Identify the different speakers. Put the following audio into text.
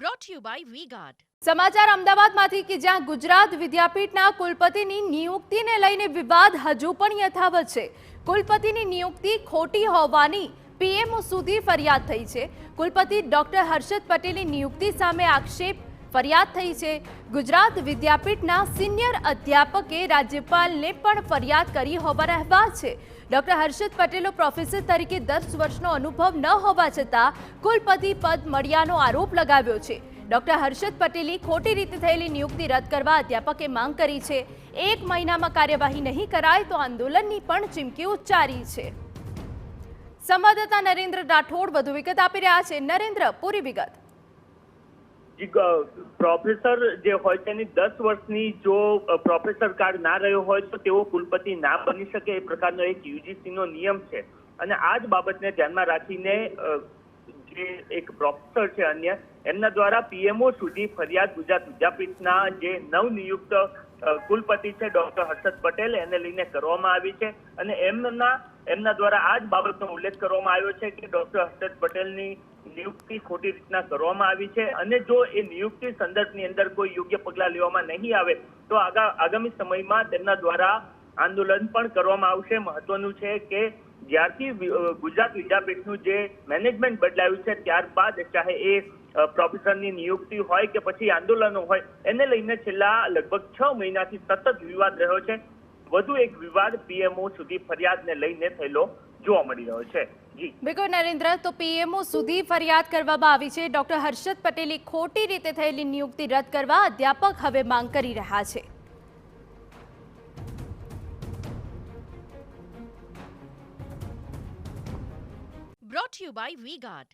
Speaker 1: brought to you by V-Guard.
Speaker 2: સમાચાર અમદાવાદમાંથી કે જ્યાં ગુજરાત વિદ્યાપીઠના કુલપતિની નિયુક્તિને લઈને વિવાદ હજુ પણ યથાવત છે। કુલપતિની નિયુક્તિ ખોટી હોવાની પીએમઓ સુધી ફરિયાદ થઈ છે। કુલપતિ ડોક્ટર હર્ષદ પટેલની નિયુક્તિ સામે આક્ષેપ ફરિયાદ થઈ છે। ગુજરાત વિદ્યાપીઠના સિનિયર અધ્યાપકે રાજ્યપાલને પણ ફરિયાદ કરી હોવાના અહેવાલ છે। ડોક્ટર હર્ષદ પટેલે પ્રોફેસર તરીકે 10 વર્ષનો અનુભવ ન હોવા છતાં કુલપતિ પદ મળ્યાનો આરોપ લગાવ્યો છે। ડોક્ટર હર્ષદ પટેલે ખોટી રીતે થયેલી નિયુક્તિ રદ કરવા અધ્યાપકે માંગ કરી છે। 1 મહિનામાં કાર્યવાહી નહીં કરાય તો આંદોલનની પણ ચીમકી ઉચ્ચારી છે। સંવાદદાતા નરેન્દ્ર રાઠોડ વધુ વિગત આપી રહ્યા છે। નરેન્દ્ર, પૂરી વિગત।
Speaker 3: પ્રોફેસર જે હોય તેની 10 વર્ષની જો પ્રોફેસર કાર્ડ ના રહ્યો હોય તો તેઓ કુલપતિ ના બની શકે એ પ્રકારનો એક યુજીસી નો નિયમ છે અને આ જ બાબતને ધ્યાનમાં રાખીને જે એક પ્રોફેસર છે અન્ય એમના દ્વારા પીએમઓ સુધી ફરિયાદ ગુજરાત વિદ્યાપીઠના જે નવનિયુક્ત કુલપતિ છે ડોક્ટર હર્ષદ પટેલ એને લઈને કરવામાં આવી છે અને એમના દ્વારા આ જ બાબતનો ઉલ્લેખ કરવામાં આવ્યો છે કે ડોક્ટર હર્ષદ પટેલની નિયુક્તિ ખોટી રીતના કરવામાં આવી છે અને જો એ નિયુક્તિ સંદર્ભની અંદર કોઈ યોગ્ય પગલાં લેવામાં નહીં આવે તો આગામી સમયમાં તેમના દ્વારા આંદોલન પણ કરવામાં આવશે। મહત્વનું છે કે જ્યારથી ગુજરાત વિદ્યાપીઠનું જે મેનેજમેન્ટ બદલાયું છે ત્યારબાદ ચાહે એ પ્રોફેસરની નિયુક્તિ હોય કે પછી આંદોલનો હોય એને લઈને છેલ્લા લગભગ 6 મહિનાથી સતત વિવાદ રહ્યો છે। વધુ એક વિવાદ પીએમઓ સુધી ફરિયાદને લઈને થયેલો જોવા મળી રહ્યો છે।
Speaker 2: બિલકુલ નરેન્દ્ર, તો પીએમઓ સુધી ફરિયાદ કરવામાં આવી છે। ડોક્ટર હર્ષદ પટેલે ખોટી રીતે થયેલી નિયુક્તિ રદ કરવા અધ્યાપક હવે માંગ કરી રહ્યા છે।
Speaker 1: Brought to you by V-Guard.